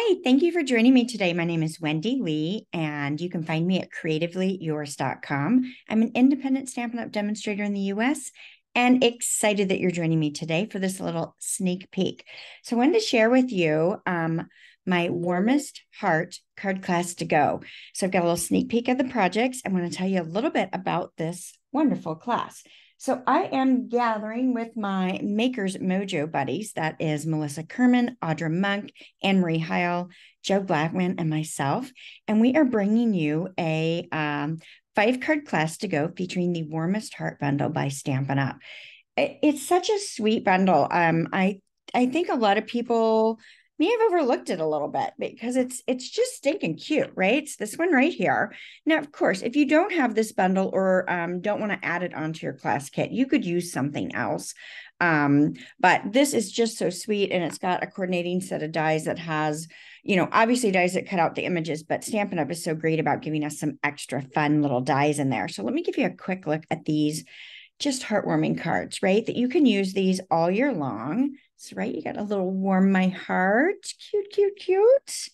Hi, thank you for joining me today. My name is Wendy Lee, and you can find me at creativeleeyours.com. I'm an independent Stampin' Up! Demonstrator in the US and excited that you're joining me today for this little sneak peek. So I wanted to share with you my Warmest Heart Card Class to go. So I've got a little sneak peek of the projects. I want to tell you a little bit about this wonderful class. So I am gathering with my Makers Mojo buddies. That is Melissa Kerman, Audra Monk, Anne Marie Heil, Joe Blackman, and myself. And we are bringing you a 5-card class to go featuring the Warmest Heart bundle by Stampin' Up. It's such a sweet bundle. I think a lot of people may have overlooked it a little bit because it's just stinking cute, right? It's this one right here. Now, of course, if you don't have this bundle or don't want to add it onto your class kit, you could use something else. But this is just so sweet, and it's got a coordinating set of dies that has, obviously dies that cut out the images, but Stampin' Up! Is so great about giving us some extra fun little dies in there. So let me give you a quick look at these just heartwarming cards, right? That you can use these all year long. So, right, you got a little warm my heart. Cute, cute, cute.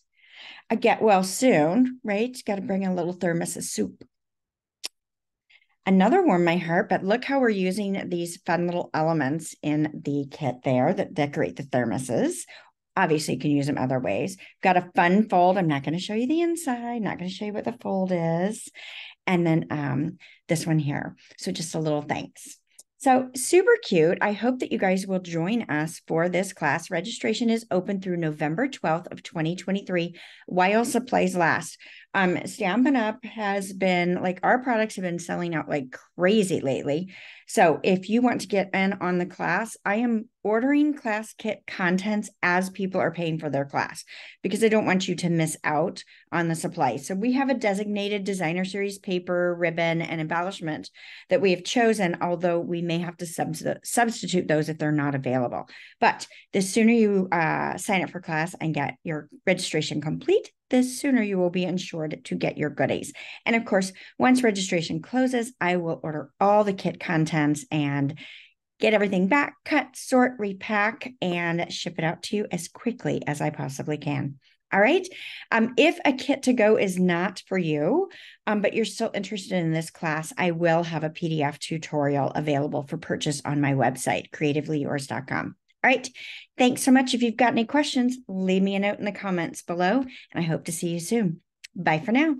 A get well soon, right? Got to bring a little thermos of soup. Another warm my heart, but look how we're using these fun little elements in the kit there that decorate the thermoses. Obviously, you can use them other ways. Got a fun fold. I'm not going to show you the inside, not going to show you what the fold is. And then this one here. So just a little thanks. So super cute. I hope that you guys will join us for this class. Registration is open through November 12th of 2023 while supplies last. Stampin' Up! Has been, like, our products have been selling out like crazy lately. So if you want to get in on the class, I am ordering class kit contents as people are paying for their class because I don't want you to miss out on the supply. So we have a designated designer series paper, ribbon, and embellishment that we have chosen, although we may have to substitute those if they're not available. But the sooner you sign up for class and get your registration complete, the sooner you will be insured to get your goodies. And of course, once registration closes, I will order all the kit contents and get everything back, cut, sort, repack, and ship it out to you as quickly as I possibly can. All right. If a kit to go is not for you, but you're still interested in this class, I will have a PDF tutorial available for purchase on my website, creativeleeyours.com. All right. Thanks so much. If you've got any questions, leave me a note in the comments below, and I hope to see you soon. Bye for now.